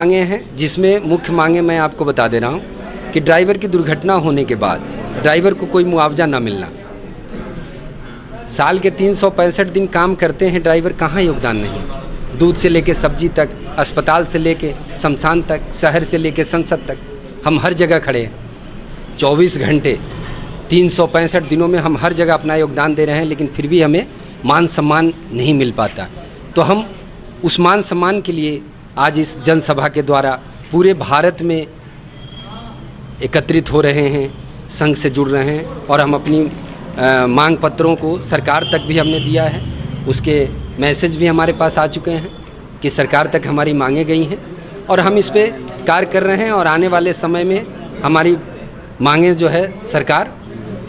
मांगे हैं, जिसमें मुख्य मांगे मैं आपको बता दे रहा हूं कि ड्राइवर की दुर्घटना होने के बाद ड्राइवर को कोई मुआवजा ना मिलना। साल के 365 दिन काम करते हैं ड्राइवर, कहाँ योगदान नहीं। दूध से लेके सब्जी तक, अस्पताल से लेके शमशान तक, शहर से लेके संसद तक, हम हर जगह खड़े हैं 24 घंटे 365 दिनों में हम हर जगह अपना योगदान दे रहे हैं, लेकिन फिर भी हमें मान सम्मान नहीं मिल पाता। तो हम उस मान सम्मान के लिए आज इस जनसभा के द्वारा पूरे भारत में एकत्रित हो रहे हैं, संघ से जुड़ रहे हैं और हम अपनी मांग पत्रों को सरकार तक भी हमने दिया है। उसके मैसेज भी हमारे पास आ चुके हैं कि सरकार तक हमारी मांगें गई हैं और हम इस पे कार्य कर रहे हैं और आने वाले समय में हमारी मांगें जो है सरकार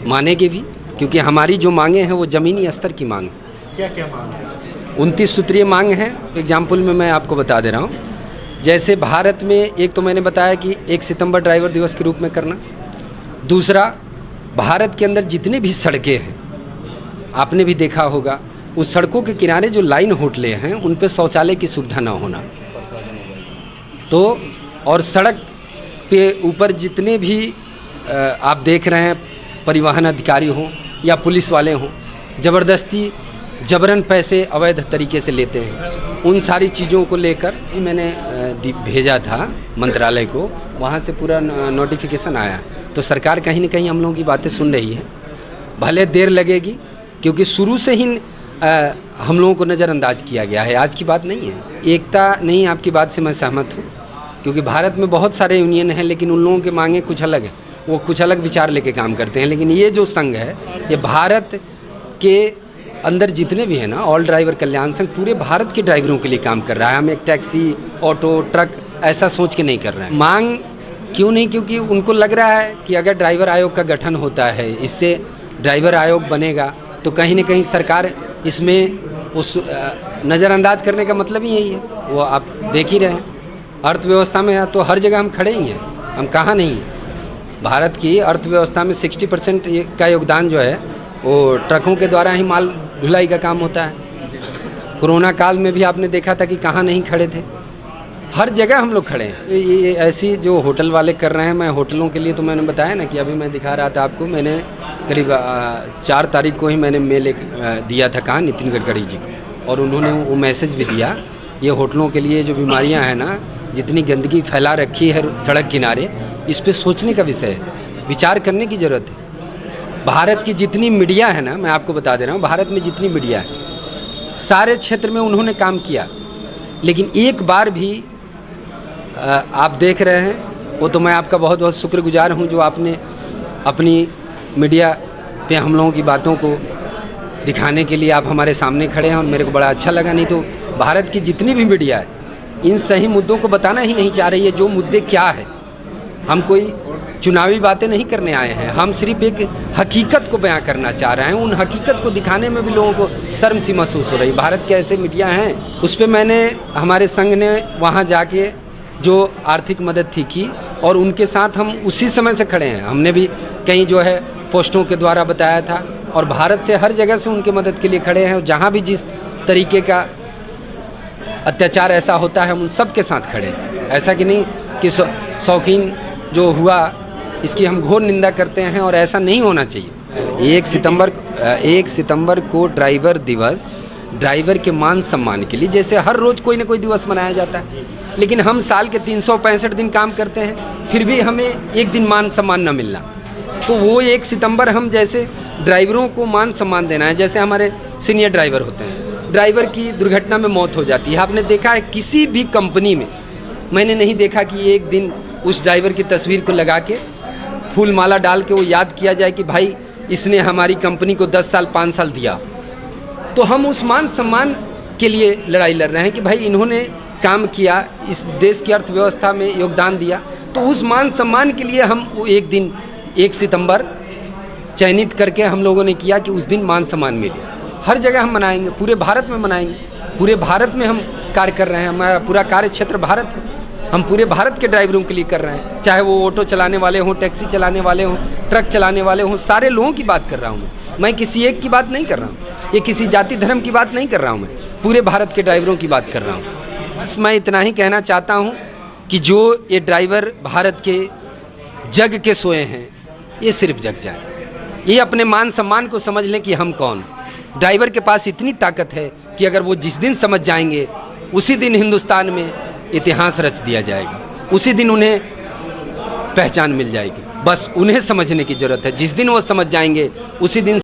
मानेगी भी, क्योंकि हमारी जो मांगें हैं वो ज़मीनी स्तर की मांग है। क्या क्या मांग है? 29 सूत्रीय मांग है। एग्जाम्पल में मैं आपको बता दे रहा हूँ। जैसे भारत में एक तो मैंने बताया कि 1 सितंबर ड्राइवर दिवस के रूप में करना। दूसरा, भारत के अंदर जितने भी सड़कें हैं, आपने भी देखा होगा, उस सड़कों के किनारे जो लाइन होटलें हैं उन पे शौचालय की सुविधा ना होना। तो और सड़क पे ऊपर जितने भी आप देख रहे हैं परिवहन अधिकारी हों या पुलिस वाले हों, ज़बरदस्ती जबरन पैसे अवैध तरीके से लेते हैं। उन सारी चीज़ों को लेकर मैंने भेजा था मंत्रालय को, वहाँ से पूरा नोटिफिकेशन आया। तो सरकार कहीं न कहीं हम लोगों की बातें सुन रही है, भले देर लगेगी, क्योंकि शुरू से ही हम लोगों को नज़रअंदाज किया गया है। आज की बात नहीं है। एकता नहीं, आपकी बात से मैं सहमत हूँ, क्योंकि भारत में बहुत सारे यूनियन हैं, लेकिन उन लोगों के मांगे कुछ अलग हैं, वो कुछ अलग विचार लेके काम करते हैं। लेकिन ये जो संघ है, ये भारत के अंदर जितने भी हैं ना, ऑल ड्राइवर कल्याण संघ पूरे भारत के ड्राइवरों के लिए काम कर रहा है। हम एक टैक्सी, ऑटो, ट्रक ऐसा सोच के नहीं कर रहे हैं। मांग क्यों नहीं? क्योंकि उनको लग रहा है कि अगर ड्राइवर आयोग का गठन होता है, इससे ड्राइवर आयोग बनेगा, तो कहीं न कहीं सरकार इसमें उस नज़रअंदाज करने का मतलब ही यही है। वो आप देख ही रहे हैं, अर्थव्यवस्था में तो हर जगह हम खड़े ही हैं, हम कहाँ नहीं हैं। भारत की अर्थव्यवस्था में 60% का योगदान जो है वो ट्रकों के द्वारा ही माल ढुलाई का काम होता है। कोरोना काल में भी आपने देखा था कि कहाँ नहीं खड़े थे, हर जगह हम लोग खड़े हैं। ये ऐसी जो होटल वाले कर रहे हैं, मैं होटलों के लिए तो मैंने बताया ना कि अभी मैं दिखा रहा था आपको, मैंने करीब 4 तारीख को ही मैंने मेल दिया था कहाँ, नितिन गडकरी जी को, और उन्होंने वो मैसेज भी दिया। ये होटलों के लिए जो बीमारियाँ हैं ना, जितनी गंदगी फैला रखी है सड़क किनारे, इस पर सोचने का विषय है, विचार करने की ज़रूरत है। भारत की जितनी मीडिया है ना, मैं आपको बता दे रहा हूँ, भारत में जितनी मीडिया है सारे क्षेत्र में उन्होंने काम किया, लेकिन एक बार भी आप देख रहे हैं, वो तो मैं आपका बहुत बहुत शुक्रगुजार हूँ जो आपने अपनी मीडिया पे हम लोगों की बातों को दिखाने के लिए आप हमारे सामने खड़े हैं और मेरे को बड़ा अच्छा लगा। नहीं तो भारत की जितनी भी मीडिया है इन सही मुद्दों को बताना ही नहीं चाह रही है। जो मुद्दे क्या है, हम कोई चुनावी बातें नहीं करने आए हैं, हम सिर्फ एक हकीकत को बयां करना चाह रहे हैं। उन हकीकत को दिखाने में भी लोगों को शर्म सी महसूस हो रही। भारत के ऐसे मीडिया हैं, उस पर मैंने, हमारे संघ ने वहाँ जाके जो आर्थिक मदद थी की, और उनके साथ हम उसी समय से खड़े हैं। हमने भी कहीं जो है पोस्टों के द्वारा बताया था, और भारत से हर जगह से उनके मदद के लिए खड़े हैं। जहाँ भी जिस तरीके का अत्याचार ऐसा होता है, हम उन सब के साथ खड़े हैं। ऐसा कि नहीं कि शौकीन जो हुआ इसकी हम घोर निंदा करते हैं, और ऐसा नहीं होना चाहिए। 1 सितंबर को ड्राइवर दिवस ड्राइवर के मान सम्मान के लिए, जैसे हर रोज़ कोई ना कोई दिवस मनाया जाता है, लेकिन हम साल के 365 दिन काम करते हैं, फिर भी हमें एक दिन मान सम्मान न मिलना। तो वो 1 सितंबर हम जैसे ड्राइवरों को मान सम्मान देना है। जैसे हमारे सीनियर ड्राइवर होते हैं, ड्राइवर की दुर्घटना में मौत हो जाती है, आपने देखा है किसी भी कंपनी में मैंने नहीं देखा कि एक दिन उस ड्राइवर की तस्वीर को लगा के फूल माला डाल के वो याद किया जाए कि भाई इसने हमारी कंपनी को 10 साल 5 साल दिया। तो हम उस मान सम्मान के लिए लड़ाई लड़ रहे हैं कि भाई इन्होंने काम किया, इस देश की अर्थव्यवस्था में योगदान दिया, तो उस मान सम्मान के लिए हम वो एक दिन 1 सितंबर चयनित करके हम लोगों ने किया कि उस दिन मान सम्मान मिले। हर जगह हम मनाएंगे, पूरे भारत में मनाएंगे, पूरे भारत में हम कार्य कर रहे हैं। हमारा पूरा कार्य क्षेत्र भारत है, हम पूरे भारत के ड्राइवरों के लिए कर रहे हैं, चाहे वो ऑटो चलाने वाले हों, टैक्सी चलाने वाले हों, ट्रक चलाने वाले हों, सारे लोगों की बात कर रहा हूँ मैं किसी एक की बात नहीं कर रहा हूँ, ये किसी जाति धर्म की बात नहीं कर रहा हूँ, मैं पूरे भारत के ड्राइवरों की बात कर रहा हूँ। बस मैं इतना ही कहना चाहता हूँ कि जो ये ड्राइवर भारत के जग के सोए हैं, ये सिर्फ जग जाए। ये अपने मान सम्मान को समझ लें कि हम कौन। ड्राइवर के पास इतनी ताकत है कि अगर वो जिस दिन समझ जाएंगे, उसी दिन हिंदुस्तान में इतिहास रच दिया जाएगा, उसी दिन उन्हें पहचान मिल जाएगी। बस उन्हें समझने की ज़रूरत है। जिस दिन वो समझ जाएंगे, उसी दिन